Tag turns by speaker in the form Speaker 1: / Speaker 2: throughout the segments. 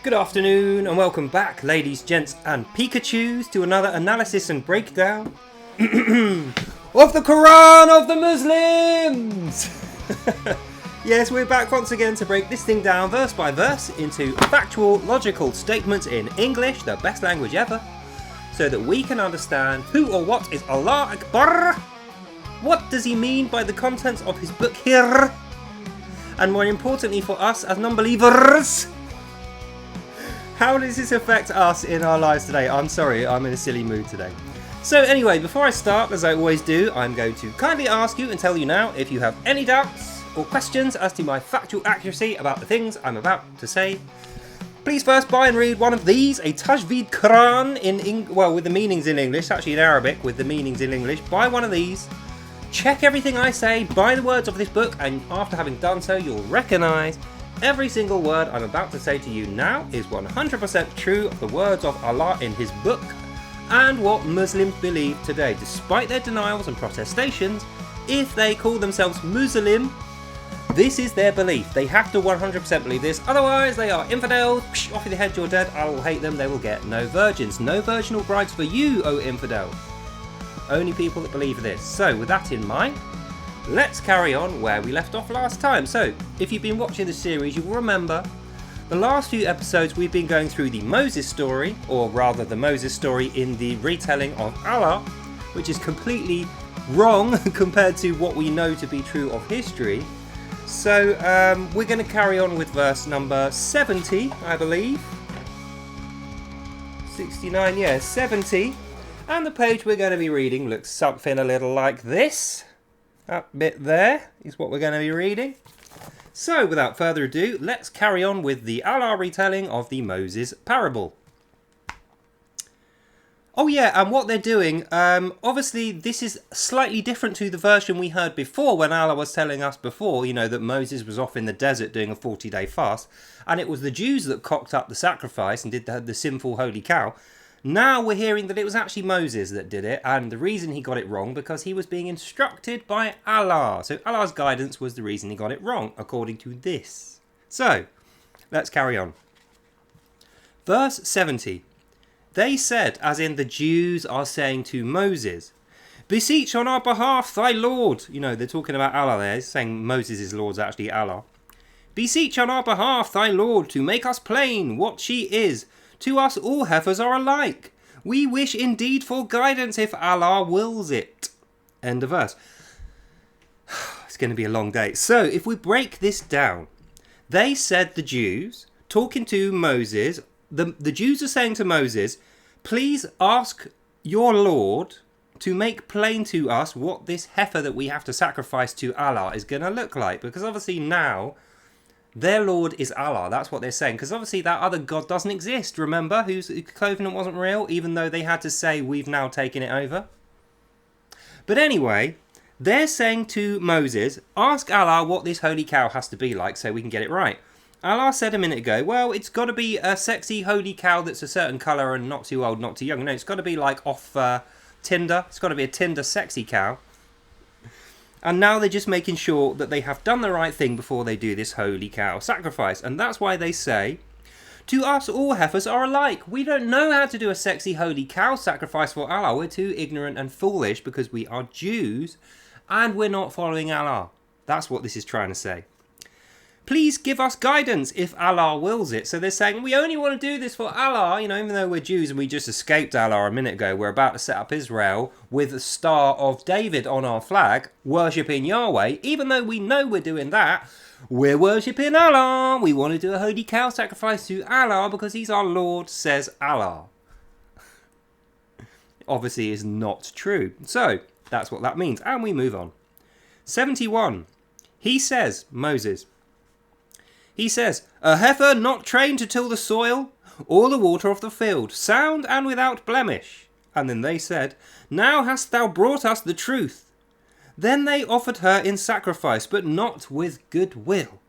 Speaker 1: Good afternoon and welcome back, ladies, gents and Pikachus, to another analysis and breakdown of the Quran of the Muslims! Yes, we're back once again to break this thing down verse by verse into factual, logical statements in English, the best language ever, so that we can understand who or what is Allah Akbar, what does he mean by the contents of his book here, and more importantly for us as non-believers, how does this affect us in our lives today? I'm sorry, I'm in a silly mood today. So anyway, before I start, as I always do, I'm going to kindly ask you and tell you now if you have any doubts or questions as to my factual accuracy about the things I'm about to say. Please first buy and read one of these, a Tajweed Quran with the meanings in English, actually in Arabic with the meanings in English. Buy one of these, check everything I say, buy the words of this book, and after having done so, you'll recognise every single word I'm about to say to you now is 100% true of the words of Allah in his book and what Muslims believe today. Despite their denials and protestations, if they call themselves Muslim, this is their belief. They have to 100% believe this, otherwise they are infidels. Psh, off with your head, you're dead. I will hate them. They will get no virgins, no virginal brides for you, O infidels. Only people that believe this. So with that in mind, let's carry on where we left off last time. So, if you've been watching the series, you will remember the last few episodes we've been going through the Moses story, or rather the Moses story in the retelling of Allah, which is completely wrong compared to what we know to be true of history. So, we're going to carry on with verse number 70, I believe. 69, yeah, 70. And the page we're going to be reading looks something a little like this. That bit there is what we're going to be reading. So, without further ado, let's carry on with the Allah retelling of the Moses parable. Oh yeah, and what they're doing, obviously this is slightly different to the version we heard before when Allah was telling us before, you know, that Moses was off in the desert doing a 40-day fast, and it was the Jews that cocked up the sacrifice and did the sinful holy cow. Now we're hearing that it was actually Moses that did it, and the reason he got it wrong because he was being instructed by Allah. So Allah's guidance was the reason he got it wrong, according to this. So, let's carry on. Verse 70. They said, as in the Jews are saying to Moses, "Beseech on our behalf thy Lord." You know, they're talking about Allah there, saying Moses' Lord's actually Allah. "Beseech on our behalf thy Lord to make us plain what she is. To us all heifers are alike. We wish indeed for guidance if Allah wills it." End of verse. It's going to be a long day. So if we break this down, they said, the Jews, talking to Moses, the Jews are saying to Moses, "Please ask your Lord to make plain to us what this heifer that we have to sacrifice to Allah is going to look like." Because obviously now their Lord is Allah. That's what they're saying. Because obviously that other God doesn't exist. Remember, whose covenant wasn't real, even though they had to say, "We've now taken it over." But anyway, they're saying to Moses, "Ask Allah what this holy cow has to be like so we can get it right." Allah said a minute ago, well, it's got to be a sexy holy cow that's a certain colour and not too old, not too young. No, it's got to be like off Tinder. It's got to be a Tinder sexy cow. And now they're just making sure that they have done the right thing before they do this holy cow sacrifice. And that's why they say, "To us all heifers are alike." We don't know how to do a sexy holy cow sacrifice for Allah. We're too ignorant and foolish because we are Jews and we're not following Allah. That's what this is trying to say. "Please give us guidance if Allah wills it." So they're saying, we only want to do this for Allah, you know, even though we're Jews and we just escaped Allah a minute ago. We're about to set up Israel with the Star of David on our flag, worshipping Yahweh. Even though we know we're doing that, we're worshipping Allah. We want to do a holy cow sacrifice to Allah because he's our Lord, says Allah. Obviously is not true. So that's what that means. And we move on. 71. He says, Moses, he says, "A heifer not trained to till the soil or the water of the field, sound and without blemish." And then they said, "Now hast thou brought us the truth." Then they offered her in sacrifice, but not with good will.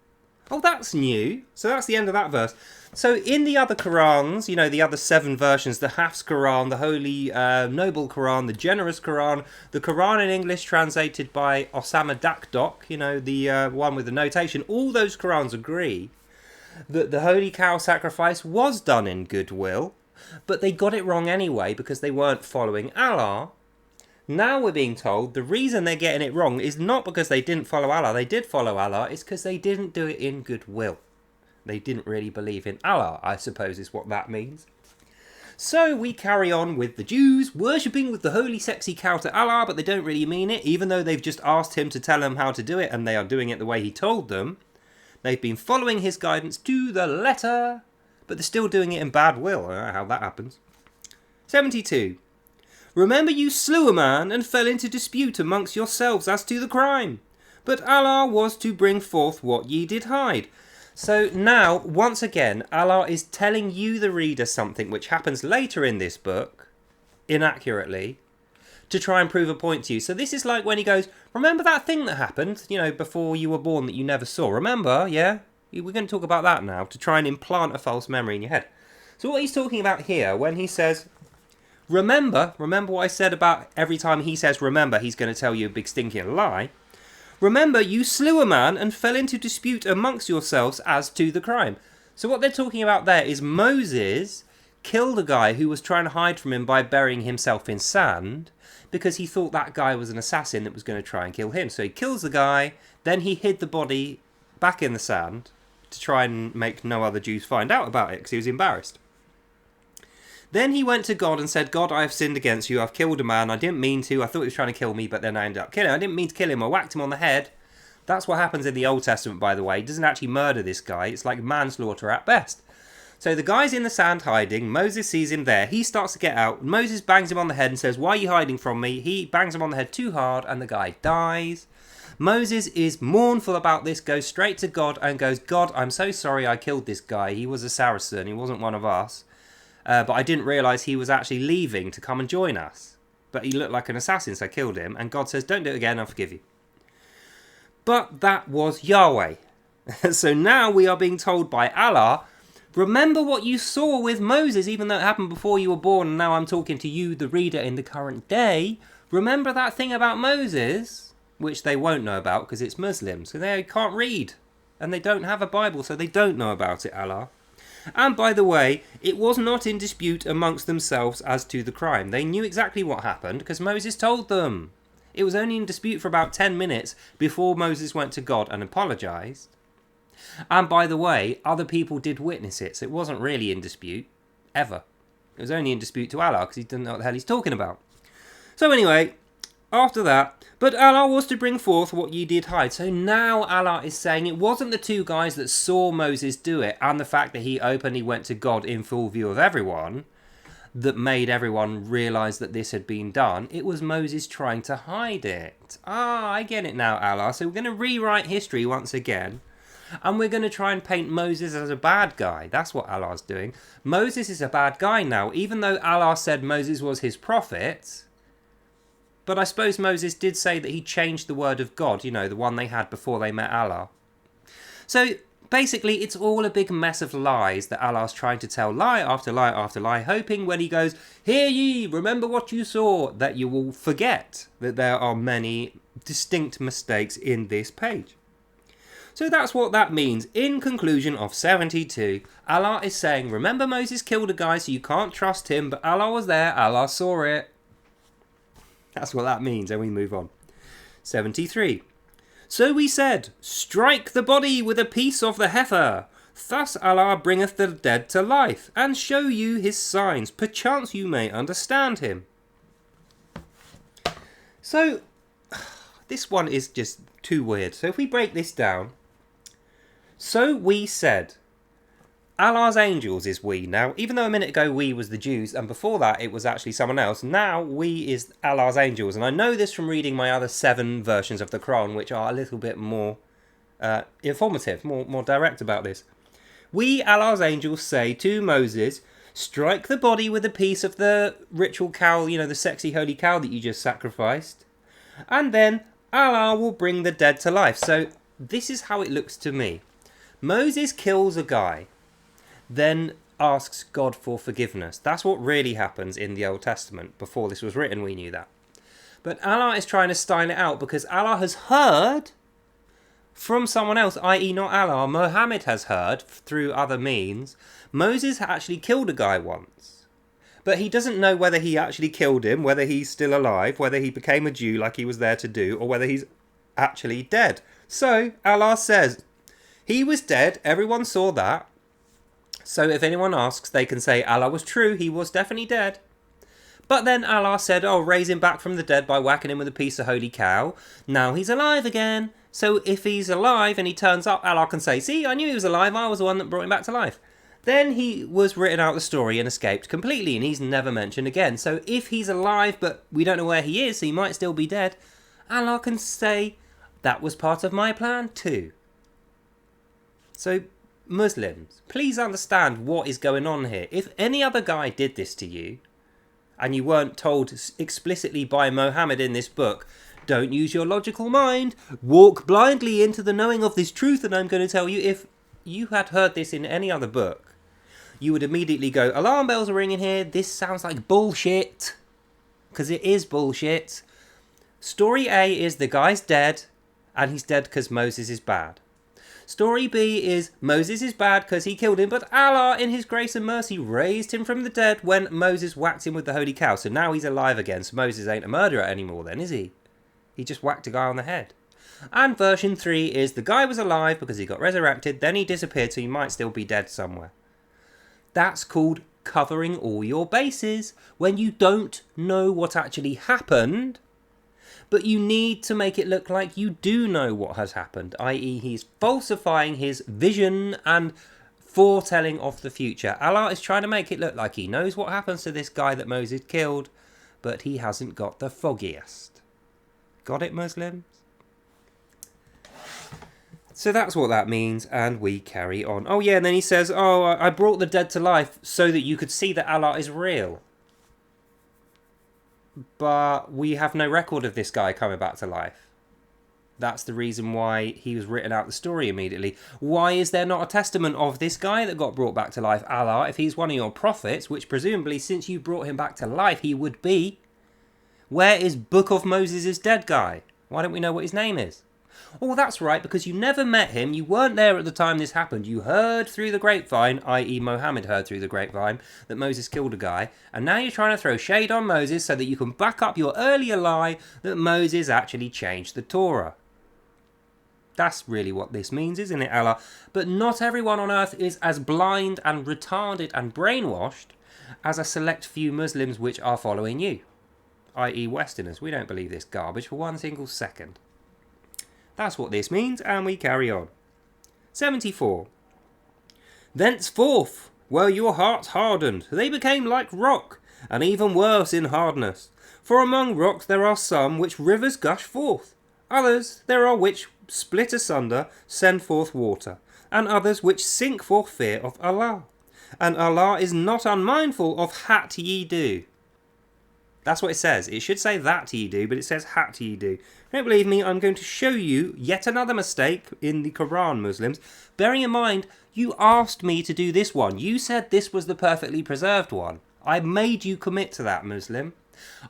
Speaker 1: Oh, that's new. So that's the end of that verse. So in the other Qurans, you know, the other 7 versions, the Hafs Quran, the Holy Noble Quran, the Generous Quran, the Quran in English translated by Osama Dakdok, you know, the one with the notation, all those Qurans agree that the holy cow sacrifice was done in goodwill, but they got it wrong anyway because they weren't following Allah. Now we're being told the reason they're getting it wrong is not because they didn't follow Allah. They did follow Allah. It's because they didn't do it in goodwill. They didn't really believe in Allah, I suppose is what that means. So we carry on with the Jews worshipping with the holy sexy cow to Allah, but they don't really mean it, even though they've just asked him to tell them how to do it, and they are doing it the way he told them. They've been following his guidance to the letter, but they're still doing it in bad will. I don't know how that happens. 72. Remember you slew a man and fell into dispute amongst yourselves as to the crime, but Allah was to bring forth what ye did hide. So now, once again, Allah is telling you, the reader, something which happens later in this book, inaccurately, to try and prove a point to you. So this is like when he goes, remember that thing that happened, before you were born that you never saw? Remember, yeah? We're going to talk about that now, to try and implant a false memory in your head. So what he's talking about here, when he says, remember what I said about every time he says remember, he's going to tell you a big stinking lie. Remember, you slew a man and fell into dispute amongst yourselves as to the crime. So what they're talking about there is Moses killed a guy who was trying to hide from him by burying himself in sand because he thought that guy was an assassin that was going to try and kill him. So he kills the guy, then he hid the body back in the sand to try and make no other Jews find out about it because he was embarrassed. Then he went to God and said, God, I have sinned against you. I've killed a man. I didn't mean to. I thought he was trying to kill me, but then I ended up killing him. I didn't mean to kill him. I whacked him on the head. That's what happens in the Old Testament, by the way. He doesn't actually murder this guy. It's like manslaughter at best. So the guy's in the sand hiding. Moses sees him there. He starts to get out. Moses bangs him on the head and says, why are you hiding from me? He bangs him on the head too hard and the guy dies. Moses is mournful about this, goes straight to God and goes, God, I'm so sorry I killed this guy. He was a Saracen. He wasn't one of us. But I didn't realise he was actually leaving to come and join us. But he looked like an assassin, so I killed him. And God says, don't do it again, I'll forgive you. But that was Yahweh. So now we are being told by Allah, remember what you saw with Moses, even though it happened before you were born, and now I'm talking to you, the reader, in the current day. Remember that thing about Moses, which they won't know about because it's Muslims. So they can't read. And they don't have a Bible, so they don't know about it, Allah. And by the way, it was not in dispute amongst themselves as to the crime. They knew exactly what happened because Moses told them. It was only in dispute for about 10 minutes before Moses went to God and apologised. And by the way, other people did witness it, so it wasn't really in dispute, ever. It was only in dispute to Allah because he didn't know what the hell he's talking about. So anyway, after that, but Allah was to bring forth what ye did hide. So now Allah is saying it wasn't the two guys that saw Moses do it and the fact that he openly went to God in full view of everyone that made everyone realise that this had been done. It was Moses trying to hide it. I get it now, Allah. So we're going to rewrite history once again. And we're going to try and paint Moses as a bad guy. That's what Allah's doing. Moses is a bad guy now, even though Allah said Moses was his prophet. But I suppose Moses did say that he changed the word of God, the one they had before they met Allah. So basically, it's all a big mess of lies that Allah's trying to tell lie after lie after lie, hoping when he goes, hear ye, remember what you saw, that you will forget that there are many distinct mistakes in this page. So that's what that means. In conclusion of 72, Allah is saying, remember Moses killed a guy so you can't trust him, but Allah was there, Allah saw it. That's what that means, and we move on. 73. So we said, strike the body with a piece of the heifer. Thus Allah bringeth the dead to life, and show you his signs. Perchance you may understand him. So, this one is just too weird. So if we break this down. So we said, Allah's angels is we now. Even though a minute ago we was the Jews, and before that it was actually someone else, now we is Allah's angels. And I know this from reading my other 7 versions of the Quran, which are a little bit more informative, more direct about this. We, Allah's angels, say to Moses, strike the body with a piece of the ritual cow, the sexy holy cow that you just sacrificed, and then Allah will bring the dead to life. So this is how it looks to me. Moses kills a guy, then asks God for forgiveness. That's what really happens in the Old Testament. Before this was written, we knew that. But Allah is trying to style it out because Allah has heard from someone else, i.e. not Allah, Mohammed has heard through other means, Moses actually killed a guy once. But he doesn't know whether he actually killed him, whether he's still alive, whether he became a Jew like he was there to do, or whether he's actually dead. So Allah says, he was dead, everyone saw that. So if anyone asks, they can say Allah was true, he was definitely dead. But then Allah said, oh, raise him back from the dead by whacking him with a piece of holy cow. Now he's alive again. So if he's alive and he turns up, Allah can say, see, I knew he was alive, I was the one that brought him back to life. Then he was written out the story and escaped completely, and he's never mentioned again. So if he's alive, but we don't know where he is, so he might still be dead, Allah can say, that was part of my plan too. So Muslims, please understand what is going on here. If any other guy did this to you, and you weren't told explicitly by Mohammed in this book, don't use your logical mind, walk blindly into the knowing of this truth, and I'm going to tell you, if you had heard this in any other book, you would immediately go, alarm bells are ringing here, this sounds like bullshit. Because it is bullshit. Story A is the guy's dead, and he's dead because Moses is bad. Story B is Moses is bad because he killed him, but Allah in his grace and mercy raised him from the dead when Moses whacked him with the holy cow. So now he's alive again, so Moses ain't a murderer anymore then, is he? He just whacked a guy on the head. And version 3 is the guy was alive because he got resurrected, then he disappeared, so he might still be dead somewhere. That's called covering all your bases when you don't know what actually happened, but you need to make it look like you do know what has happened, i.e. he's falsifying his vision and foretelling of the future. Allah is trying to make it look like he knows what happens to this guy that Moses killed, but he hasn't got the foggiest. Got it, Muslims? So that's what that means, and we carry on. Oh yeah, and then he says, oh, I brought the dead to life so that you could see that Allah is real. But we have no record of this guy coming back to life. That's the reason why he was written out the story immediately. Why is there not a testament of this guy that got brought back to life? Allah, if he's one of your prophets, which presumably since you brought him back to life he would be, where is Book of Moses' dead guy? Why don't we know what his name is? Oh, that's right, because you never met him, you weren't there at the time this happened, you heard through the grapevine, i.e. Mohammed heard through the grapevine, that Moses killed a guy, and now you're trying to throw shade on Moses so that you can back up your earlier lie that Moses actually changed the Torah. That's really what this means, isn't it, Allah? But not everyone on earth is as blind and retarded and brainwashed as a select few Muslims which are following you, i.e. Westerners. We don't believe this garbage for one single second. That's what this means, and we carry on. 74. Thenceforth were your hearts hardened, they became like rock, and even worse in hardness. For among rocks there are some which rivers gush forth, others there are which split asunder, send forth water, and others which sink for fear of Allah. And Allah is not unmindful of hat ye do. That's what it says. It should say that ye do, but it says hat ye do. Don't believe me, I'm going to show you yet another mistake in the Quran, Muslims. Bearing in mind, you asked me to do this one. You said this was the perfectly preserved one. I made you commit to that, Muslim.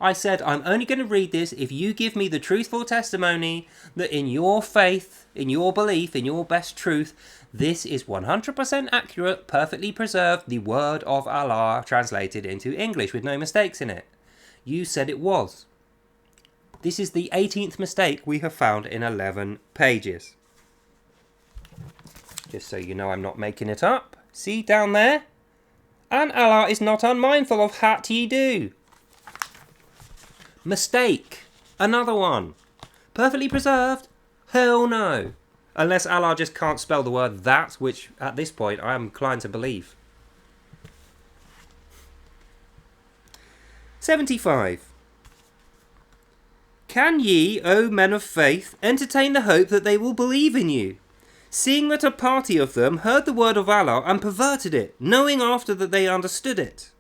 Speaker 1: I said, I'm only going to read this if you give me the truthful testimony that in your faith, in your belief, in your best truth, this is 100% accurate, perfectly preserved, the word of Allah translated into English with no mistakes in it. You said it was. This is the 18th mistake we have found in 11 pages. Just so you know I'm not making it up. See down there? And Allah is not unmindful of hat ye do. Mistake. Another one. Perfectly preserved? Hell no. Unless Allah just can't spell the word that, which at this point I am inclined to believe. 75. Can ye, O men of faith, entertain the hope that they will believe in you, seeing that a party of them heard the word of Allah and perverted it, knowing after that they understood it?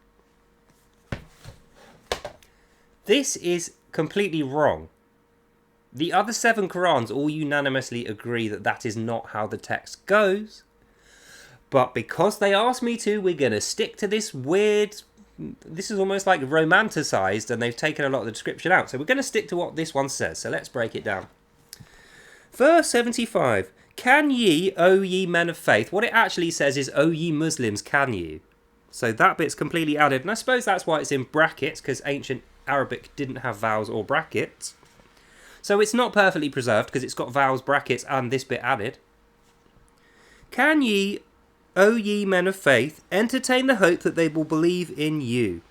Speaker 1: This is completely wrong. The other 7 Qurans all unanimously agree that that is not how the text goes. But because they asked me to, we're going to stick to this weird... This is almost like romanticised, and they've taken a lot of the description out. So we're going to stick to what this one says. So let's break it down. Verse 75. Can ye, O ye men of faith? What it actually says is, O ye Muslims, can you? So that bit's completely added. And I suppose that's why it's in brackets, because ancient Arabic didn't have vowels or brackets. So it's not perfectly preserved, because it's got vowels, brackets, and this bit added. Can ye, O ye men of faith, entertain the hope that they will believe in you?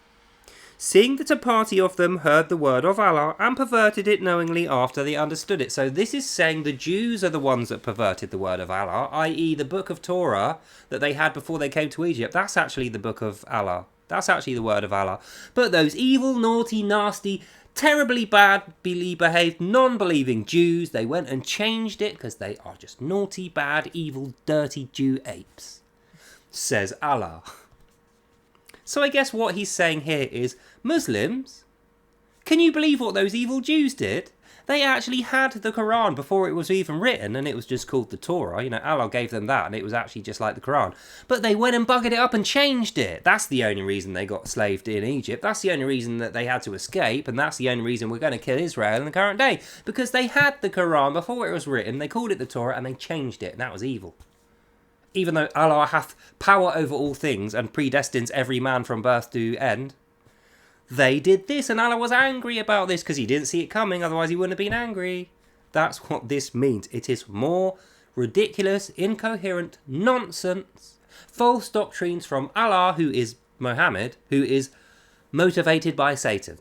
Speaker 1: Seeing that a party of them heard the word of Allah and perverted it knowingly after they understood it. So this is saying the Jews are the ones that perverted the word of Allah, i.e. the book of Torah that they had before they came to Egypt. That's actually the book of Allah. That's actually the word of Allah. But those evil, naughty, nasty, terribly badly behaved, non-believing Jews, they went and changed it because they are just naughty, bad, evil, dirty Jew apes, says Allah. So I guess what he's saying here is, Muslims, can you believe what those evil Jews did? They actually had the Quran before it was even written, and it was just called the Torah. You know, Allah gave them that, and it was actually just like the Quran. But they went and buggered it up and changed it. That's the only reason they got slaved in Egypt. That's the only reason that they had to escape, and that's the only reason we're going to kill Israel in the current day. Because they had the Quran before it was written, they called it the Torah, and they changed it, and that was evil. Even though Allah hath power over all things and predestines every man from birth to end, they did this, and Allah was angry about this because he didn't see it coming, otherwise he wouldn't have been angry. That's what this means. It is more ridiculous, incoherent, nonsense, false doctrines from Allah, who is Mohammed, who is motivated by Satan.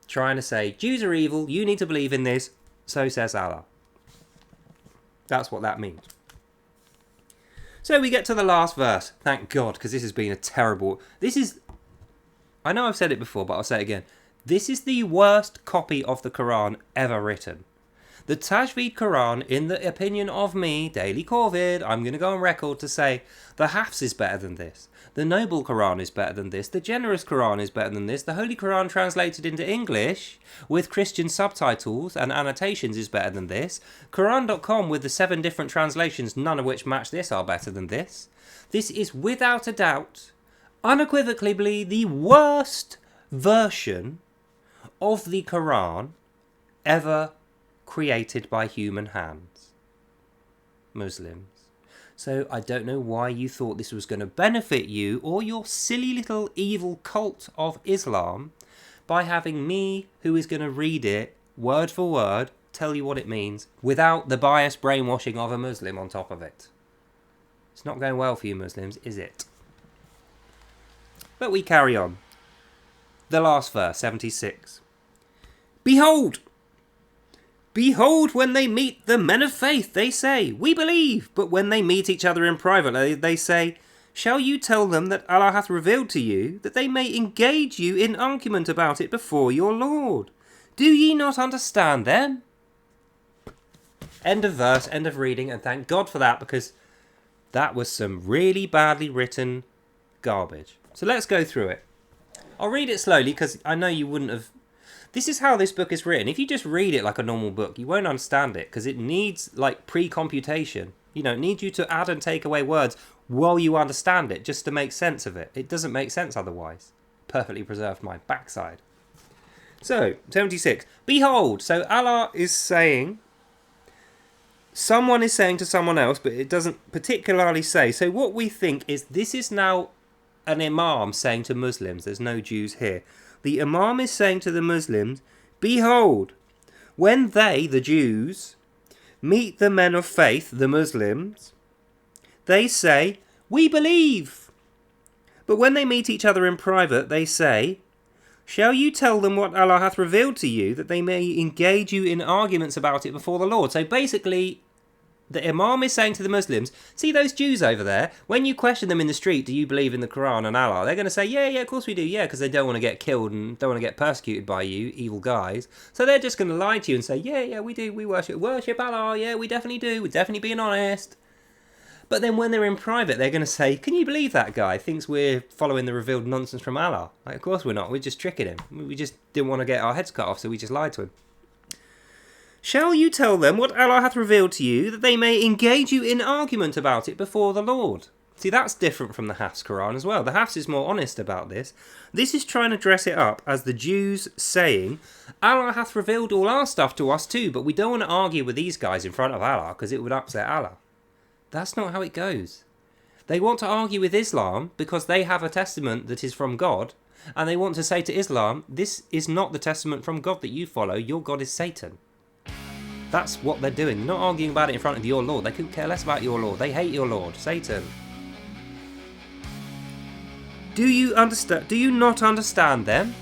Speaker 1: Trying to say, Jews are evil, you need to believe in this, so says Allah. That's what that means. So we get to the last verse. Thank God, because this has been a terrible... I know I've said it before, but I'll say it again. This is the worst copy of the Quran ever written. The Tajweed Quran, in the opinion of me, Daily Corvid, I'm going to go on record to say, the Hafiz is better than this. The Noble Quran is better than this. The Generous Quran is better than this. The Holy Quran translated into English with Christian subtitles and annotations is better than this. Quran.com with the 7 different translations, none of which match this, are better than this. This is without a doubt, unequivocally, the worst version of the Quran ever created by human hands. Muslims. So I don't know why you thought this was going to benefit you or your silly little evil cult of Islam by having me, who is going to read it word for word, tell you what it means without the biased brainwashing of a Muslim on top of it. It's not going well for you Muslims, is it? But we carry on. The last verse, 76. Behold! Behold, when they meet the men of faith, they say, we believe. But when they meet each other in private, they say, shall you tell them that Allah hath revealed to you, that they may engage you in argument about it before your Lord? Do ye not understand them? End of verse, end of reading, and thank God for that, because that was some really badly written garbage. So let's go through it. I'll read it slowly, because I know you wouldn't have... This is how this book is written. If you just read it like a normal book, you won't understand it, because it needs, like, pre-computation. You know, it needs you to add and take away words while you understand it, just to make sense of it. It doesn't make sense otherwise. Perfectly preserved my backside. So, 76. Behold! So Allah is saying... Someone is saying to someone else, but it doesn't particularly say. So what we think is this is now an imam saying to Muslims. There's no Jews here. The imam is saying to the Muslims, behold, when they, the Jews, meet the men of faith, the Muslims, they say, we believe. But when they meet each other in private, they say, shall you tell them what Allah hath revealed to you, that they may engage you in arguments about it before the Lord? So basically, the Imam is saying to the Muslims, see those Jews over there? When you question them in the street, do you believe in the Quran and Allah? They're going to say, yeah, of course we do, yeah, because they don't want to get killed and don't want to get persecuted by you, evil guys. So they're just going to lie to you and say, yeah, we do, we worship Allah, yeah, we definitely do, we're definitely being honest. But then when they're in private, they're going to say, can you believe that guy thinks we're following the revealed nonsense from Allah? Like, of course we're not, we're just tricking him. We just didn't want to get our heads cut off, so we just lied to him. Shall you tell them what Allah hath revealed to you, that they may engage you in argument about it before the Lord? See, that's different from the Hafs Quran as well. The Hafs is more honest about this. This is trying to dress it up as the Jews saying, Allah hath revealed all our stuff to us too, but we don't want to argue with these guys in front of Allah because it would upset Allah. That's not how it goes. They want to argue with Islam because they have a testament that is from God, and they want to say to Islam, this is not the testament from God that you follow, your God is Satan. That's what they're doing. They're not arguing about it in front of your Lord. They couldn't care less about your Lord. They hate your Lord, Satan. Do you understand? Do you not understand them?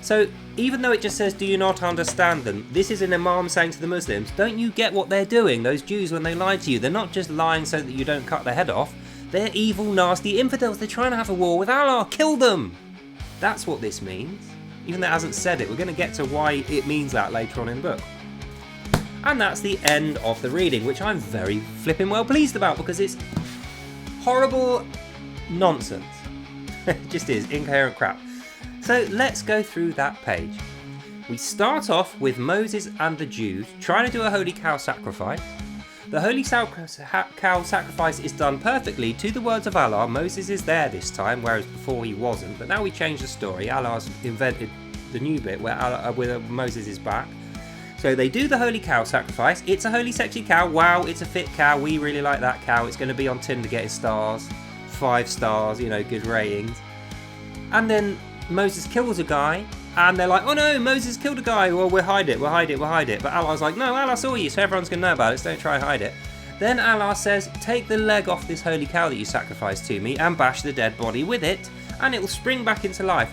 Speaker 1: So even though it just says, do you not understand them? This is an imam saying to the Muslims, don't you get what they're doing, those Jews, when they lie to you? They're not just lying so that you don't cut their head off. They're evil, nasty infidels. They're trying to have a war with Allah. Kill them. That's what this means. Even though it hasn't said it. We're going to get to why it means that later on in the book. And that's the end of the reading, which I'm very flipping well pleased about because it's horrible nonsense. It just is incoherent crap. So let's go through that page. We start off with Moses and the Jews trying to do a holy cow sacrifice. The holy cow sacrifice is done perfectly to the words of Allah. Moses is there this time, whereas before he wasn't. But now we change the story. Allah's invented the new bit where Moses is back. So they do the holy cow sacrifice. It's a holy sexy cow. Wow, it's a fit cow. We really like that cow. It's going to be on Tinder getting stars. 5 stars, good ratings. And then Moses kills a guy, and they're like, oh no, Moses killed a guy. Well, we'll hide it. But Allah's like, no, Allah saw you, so everyone's going to know about it, so don't try and hide it. Then Allah says, take the leg off this holy cow that you sacrificed to me and bash the dead body with it, and it will spring back into life.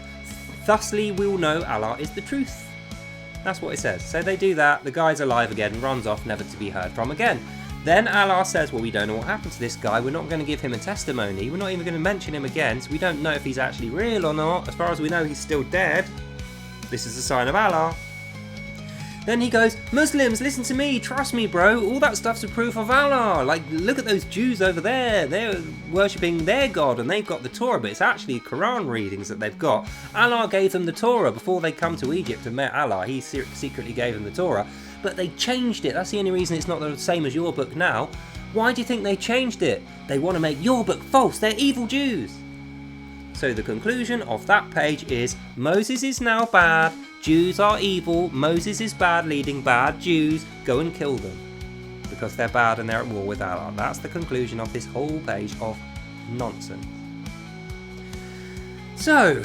Speaker 1: Thusly we will know Allah is the truth. That's what it says. So they do that, the guy's alive again, runs off, never to be heard from again. Then Allah says, well, we don't know what happened to this guy. We're not going to give him a testimony. We're not even going to mention him again. So we don't know if he's actually real or not. As far as we know, he's still dead. This is a sign of Allah. Then he goes, Muslims, listen to me. Trust me, bro. All that stuff's a proof of Allah. Like, look at those Jews over there. They're worshipping their God and they've got the Torah. But it's actually Quran readings that they've got. Allah gave them the Torah before they come to Egypt and met Allah. He secretly gave them the Torah. But they changed it. That's the only reason it's not the same as your book now. Why do you think they changed it? They want to make your book false. They're evil Jews. So the conclusion of that page is Moses is now bad. Jews are evil. Moses is bad, leading bad Jews. Go and kill them. Because they're bad and they're at war with Allah. That's the conclusion of this whole page of nonsense. So,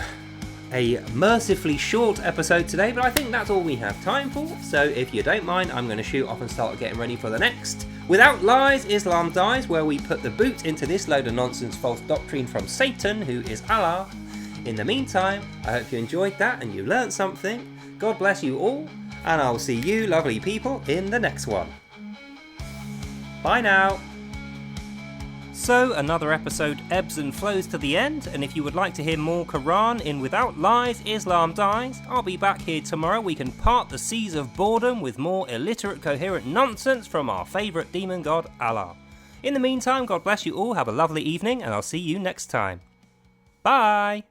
Speaker 1: a mercifully short episode today, but I think that's all we have time for. So if you don't mind, I'm going to shoot off and start getting ready for the next Without Lies, Islam Dies, where we put the boot into this load of nonsense false doctrine from Satan, who is Allah. In the meantime, I hope you enjoyed that and you learned something. God bless you all, and I'll see you lovely people in the next one. Bye now. So another episode ebbs and flows to the end, and if you would like to hear more Quran in Without Lies, Islam Dies, I'll be back here tomorrow. We can part the seas of boredom with more illiterate, coherent nonsense from our favourite demon god, Allah. In the meantime, God bless you all, have a lovely evening, and I'll see you next time. Bye!